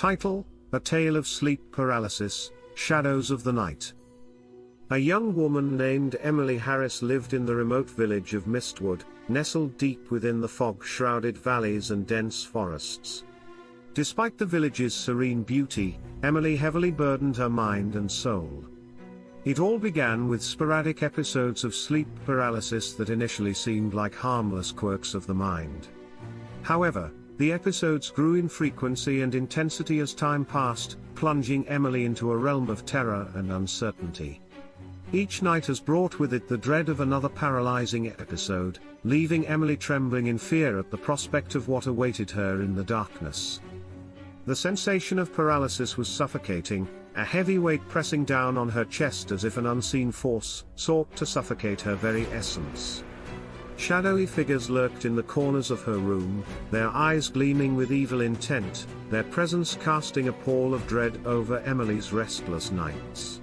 Title: A Tale of Sleep Paralysis, Shadows of the Night. A young woman named Emily Harris lived in the remote village of Mistwood, nestled deep within the fog-shrouded valleys and dense forests. Despite the village's serene beauty, Emily heavily burdened her mind and soul. It all began with sporadic episodes of sleep paralysis that initially seemed like harmless quirks of the mind. However, the episodes grew in frequency and intensity as time passed, plunging Emily into a realm of terror and uncertainty. Each night has brought with it the dread of another paralyzing episode, leaving Emily trembling in fear at the prospect of what awaited her in the darkness. The sensation of paralysis was suffocating, a heavy weight pressing down on her chest as if an unseen force sought to suffocate her very essence. Shadowy figures lurked in the corners of her room, their eyes gleaming with evil intent, their presence casting a pall of dread over Emily's restless nights.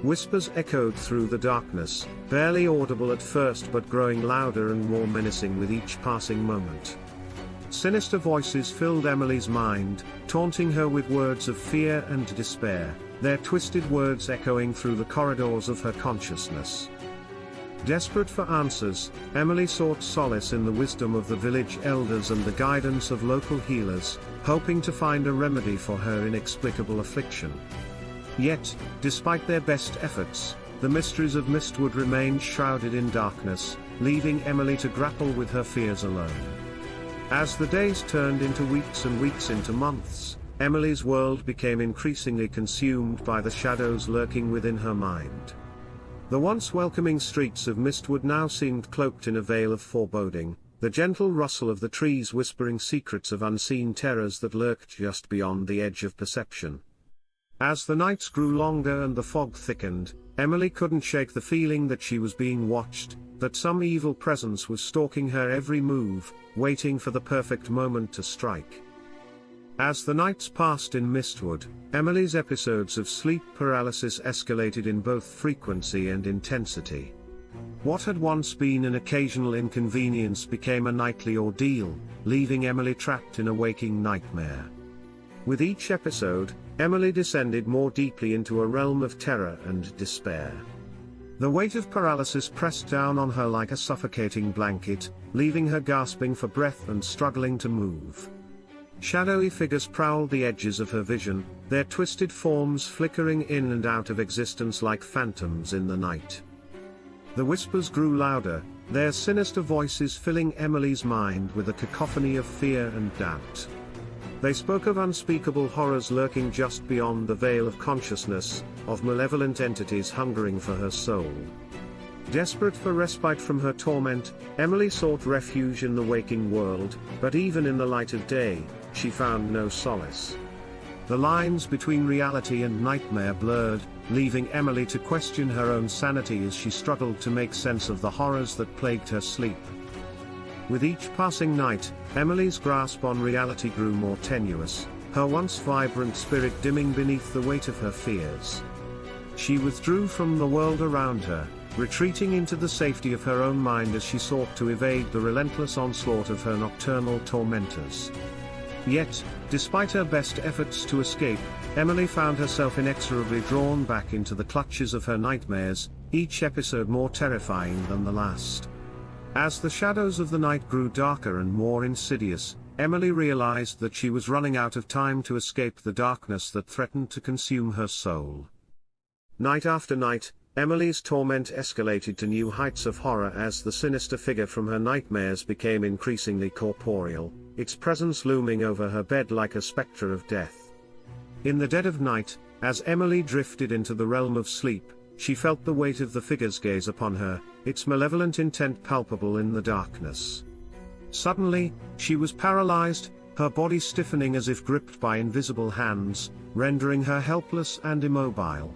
Whispers echoed through the darkness, barely audible at first but growing louder and more menacing with each passing moment. Sinister voices filled Emily's mind, taunting her with words of fear and despair, their twisted words echoing through the corridors of her consciousness. Desperate for answers, Emily sought solace in the wisdom of the village elders and the guidance of local healers, hoping to find a remedy for her inexplicable affliction. Yet, despite their best efforts, the mysteries of Mistwood remained shrouded in darkness, leaving Emily to grapple with her fears alone. As the days turned into weeks and weeks into months, Emily's world became increasingly consumed by the shadows lurking within her mind. The once welcoming streets of Mistwood now seemed cloaked in a veil of foreboding, the gentle rustle of the trees whispering secrets of unseen terrors that lurked just beyond the edge of perception. As the nights grew longer and the fog thickened, Emily couldn't shake the feeling that she was being watched, that some evil presence was stalking her every move, waiting for the perfect moment to strike. As the nights passed in Mistwood, Emily's episodes of sleep paralysis escalated in both frequency and intensity. What had once been an occasional inconvenience became a nightly ordeal, leaving Emily trapped in a waking nightmare. With each episode, Emily descended more deeply into a realm of terror and despair. The weight of paralysis pressed down on her like a suffocating blanket, leaving her gasping for breath and struggling to move. Shadowy figures prowled the edges of her vision, their twisted forms flickering in and out of existence like phantoms in the night. The whispers grew louder, their sinister voices filling Emily's mind with a cacophony of fear and doubt. They spoke of unspeakable horrors lurking just beyond the veil of consciousness, of malevolent entities hungering for her soul. Desperate for respite from her torment, Emily sought refuge in the waking world, but even in the light of day, she found no solace. The lines between reality and nightmare blurred, leaving Emily to question her own sanity as she struggled to make sense of the horrors that plagued her sleep. With each passing night, Emily's grasp on reality grew more tenuous, her once vibrant spirit dimming beneath the weight of her fears. She withdrew from the world around her, retreating into the safety of her own mind as she sought to evade the relentless onslaught of her nocturnal tormentors. Yet, despite her best efforts to escape, Emily found herself inexorably drawn back into the clutches of her nightmares, each episode more terrifying than the last. As the shadows of the night grew darker and more insidious, Emily realized that she was running out of time to escape the darkness that threatened to consume her soul. Night after night, Emily's torment escalated to new heights of horror as the sinister figure from her nightmares became increasingly corporeal, its presence looming over her bed like a spectre of death. In the dead of night, as Emily drifted into the realm of sleep, she felt the weight of the figure's gaze upon her, its malevolent intent palpable in the darkness. Suddenly, she was paralyzed, her body stiffening as if gripped by invisible hands, rendering her helpless and immobile.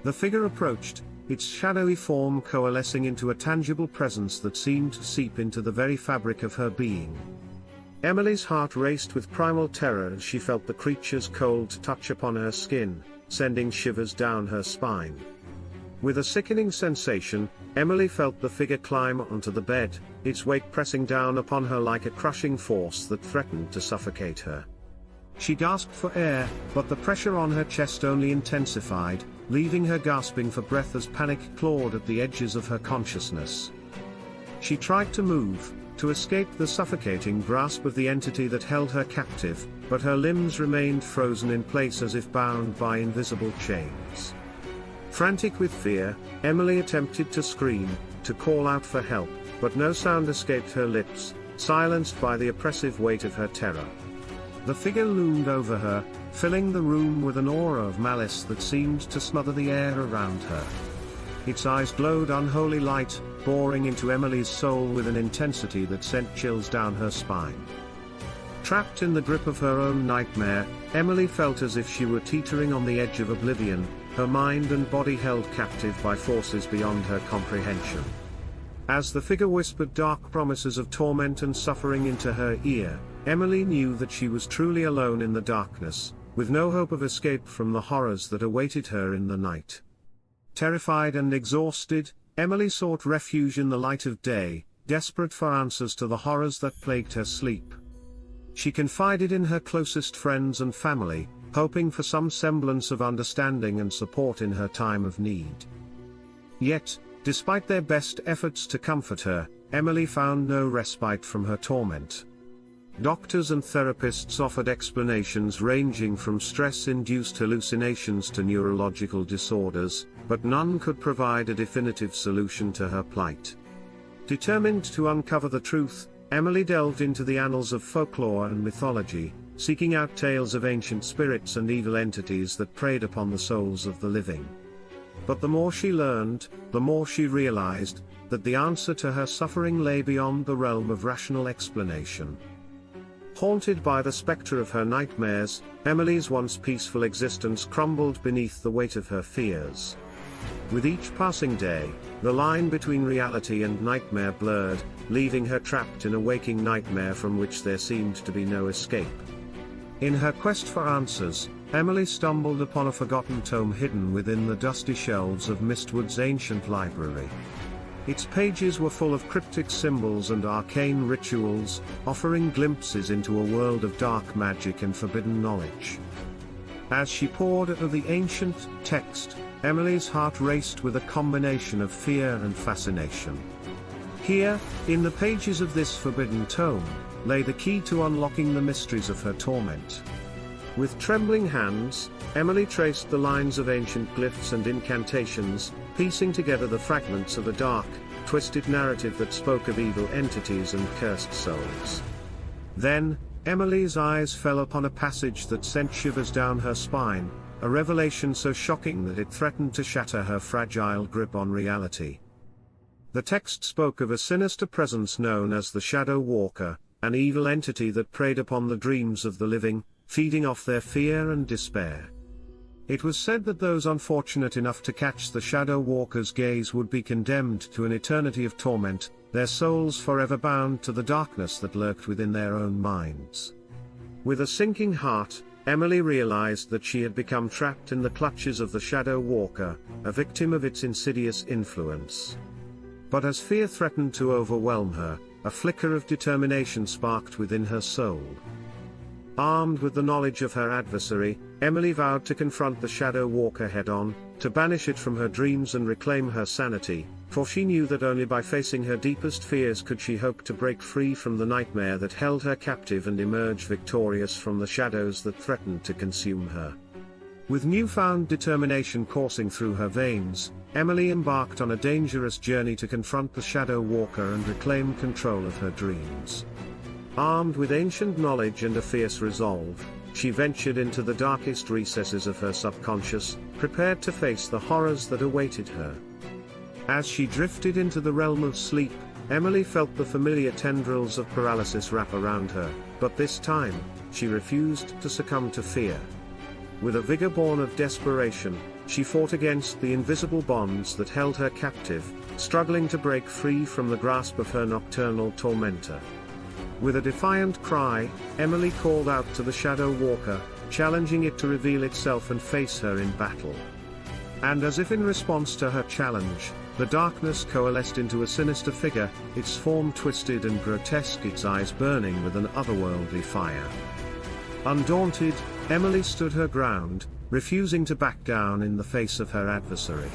The figure approached, its shadowy form coalescing into a tangible presence that seemed to seep into the very fabric of her being. Emily's heart raced with primal terror as she felt the creature's cold touch upon her skin, sending shivers down her spine. With a sickening sensation, Emily felt the figure climb onto the bed, its weight pressing down upon her like a crushing force that threatened to suffocate her. She gasped for air, but the pressure on her chest only intensified, leaving her gasping for breath as panic clawed at the edges of her consciousness. She tried to move, to escape the suffocating grasp of the entity that held her captive, but her limbs remained frozen in place as if bound by invisible chains. Frantic with fear, Emily attempted to scream, to call out for help, but no sound escaped her lips, silenced by the oppressive weight of her terror. The figure loomed over her, filling the room with an aura of malice that seemed to smother the air around her. Its eyes glowed unholy light, boring into Emily's soul with an intensity that sent chills down her spine. Trapped in the grip of her own nightmare, Emily felt as if she were teetering on the edge of oblivion, her mind and body held captive by forces beyond her comprehension. As the figure whispered dark promises of torment and suffering into her ear, Emily knew that she was truly alone in the darkness, with no hope of escape from the horrors that awaited her in the night. Terrified and exhausted, Emily sought refuge in the light of day, desperate for answers to the horrors that plagued her sleep. She confided in her closest friends and family, hoping for some semblance of understanding and support in her time of need. Yet, despite their best efforts to comfort her, Emily found no respite from her torment. Doctors and therapists offered explanations ranging from stress-induced hallucinations to neurological disorders, but none could provide a definitive solution to her plight. Determined to uncover the truth, Emily delved into the annals of folklore and mythology, seeking out tales of ancient spirits and evil entities that preyed upon the souls of the living. But the more she learned, the more she realized that the answer to her suffering lay beyond the realm of rational explanation. Haunted by the specter of her nightmares, Emily's once peaceful existence crumbled beneath the weight of her fears. With each passing day, the line between reality and nightmare blurred, leaving her trapped in a waking nightmare from which there seemed to be no escape. In her quest for answers, Emily stumbled upon a forgotten tome hidden within the dusty shelves of Mistwood's ancient library. Its pages were full of cryptic symbols and arcane rituals, offering glimpses into a world of dark magic and forbidden knowledge. As she pored over the ancient text, Emily's heart raced with a combination of fear and fascination. Here, in the pages of this forbidden tome, lay the key to unlocking the mysteries of her torment. With trembling hands, Emily traced the lines of ancient glyphs and incantations, piecing together the fragments of a dark, twisted narrative that spoke of evil entities and cursed souls. Then, Emily's eyes fell upon a passage that sent shivers down her spine, a revelation so shocking that it threatened to shatter her fragile grip on reality. The text spoke of a sinister presence known as the Shadow Walker, an evil entity that preyed upon the dreams of the living, feeding off their fear and despair. It was said that those unfortunate enough to catch the Shadow Walker's gaze would be condemned to an eternity of torment, their souls forever bound to the darkness that lurked within their own minds. With a sinking heart, Emily realized that she had become trapped in the clutches of the Shadow Walker, a victim of its insidious influence. But as fear threatened to overwhelm her, a flicker of determination sparked within her soul. Armed with the knowledge of her adversary, Emily vowed to confront the Shadow Walker head-on, to banish it from her dreams and reclaim her sanity, for she knew that only by facing her deepest fears could she hope to break free from the nightmare that held her captive and emerge victorious from the shadows that threatened to consume her. With newfound determination coursing through her veins, Emily embarked on a dangerous journey to confront the Shadow Walker and reclaim control of her dreams. Armed with ancient knowledge and a fierce resolve, she ventured into the darkest recesses of her subconscious, prepared to face the horrors that awaited her. As she drifted into the realm of sleep, Emily felt the familiar tendrils of paralysis wrap around her, but this time, she refused to succumb to fear. With a vigor born of desperation, she fought against the invisible bonds that held her captive, struggling to break free from the grasp of her nocturnal tormentor. With a defiant cry, Emily called out to the Shadow Walker, challenging it to reveal itself and face her in battle. And as if in response to her challenge, the darkness coalesced into a sinister figure, its form twisted and grotesque, its eyes burning with an otherworldly fire. Undaunted, Emily stood her ground, refusing to back down in the face of her adversary.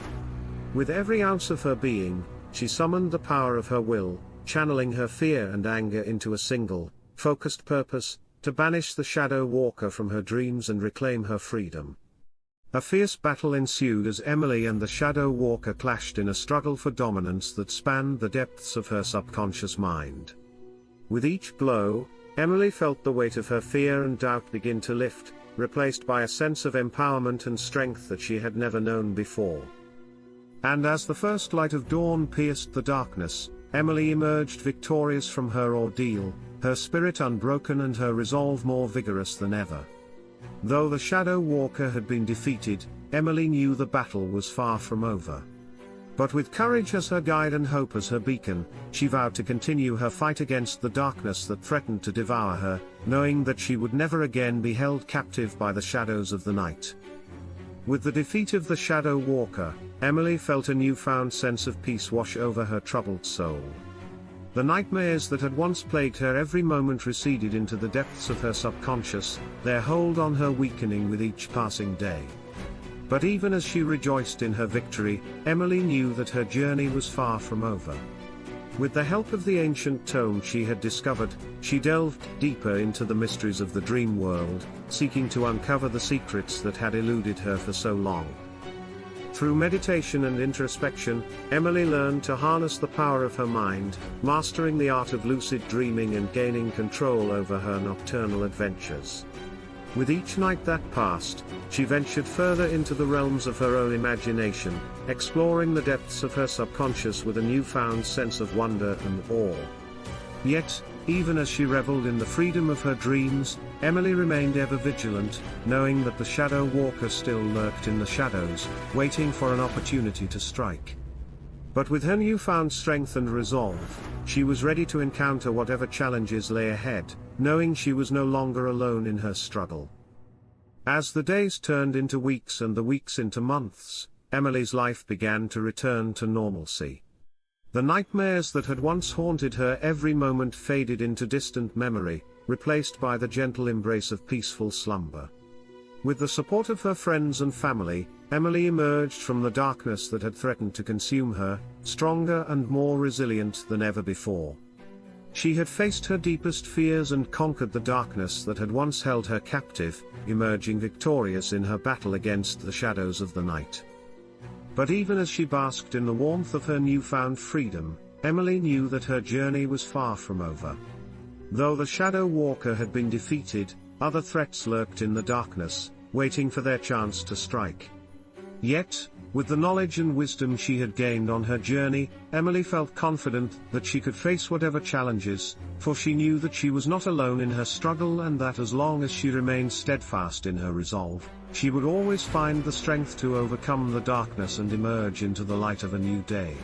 With every ounce of her being, she summoned the power of her will, channeling her fear and anger into a single, focused purpose, to banish the Shadow Walker from her dreams and reclaim her freedom. A fierce battle ensued as Emily and the Shadow Walker clashed in a struggle for dominance that spanned the depths of her subconscious mind. With each blow, Emily felt the weight of her fear and doubt begin to lift, replaced by a sense of empowerment and strength that she had never known before. And as the first light of dawn pierced the darkness, Emily emerged victorious from her ordeal, her spirit unbroken and her resolve more vigorous than ever. Though the Shadow Walker had been defeated, Emily knew the battle was far from over. But with courage as her guide and hope as her beacon, she vowed to continue her fight against the darkness that threatened to devour her, knowing that she would never again be held captive by the shadows of the night. With the defeat of the Shadow Walker, Emily felt a newfound sense of peace wash over her troubled soul. The nightmares that had once plagued her every moment receded into the depths of her subconscious, their hold on her weakening with each passing day. But even as she rejoiced in her victory, Emily knew that her journey was far from over. With the help of the ancient tome she had discovered, she delved deeper into the mysteries of the dream world, seeking to uncover the secrets that had eluded her for so long. Through meditation and introspection, Emily learned to harness the power of her mind, mastering the art of lucid dreaming and gaining control over her nocturnal adventures. With each night that passed, she ventured further into the realms of her own imagination, exploring the depths of her subconscious with a newfound sense of wonder and awe. Yet, even as she reveled in the freedom of her dreams, Emily remained ever vigilant, knowing that the Shadow Walker still lurked in the shadows, waiting for an opportunity to strike. But with her newfound strength and resolve, she was ready to encounter whatever challenges lay ahead, knowing she was no longer alone in her struggle. As the days turned into weeks and the weeks into months, Emily's life began to return to normalcy. The nightmares that had once haunted her every moment faded into distant memory, replaced by the gentle embrace of peaceful slumber. With the support of her friends and family, Emily emerged from the darkness that had threatened to consume her, stronger and more resilient than ever before. She had faced her deepest fears and conquered the darkness that had once held her captive, emerging victorious in her battle against the shadows of the night. But even as she basked in the warmth of her newfound freedom, Emily knew that her journey was far from over. Though the Shadow Walker had been defeated, other threats lurked in the darkness, waiting for their chance to strike. Yet, with the knowledge and wisdom she had gained on her journey, Emily felt confident that she could face whatever challenges, for she knew that she was not alone in her struggle and that as long as she remained steadfast in her resolve, she would always find the strength to overcome the darkness and emerge into the light of a new day.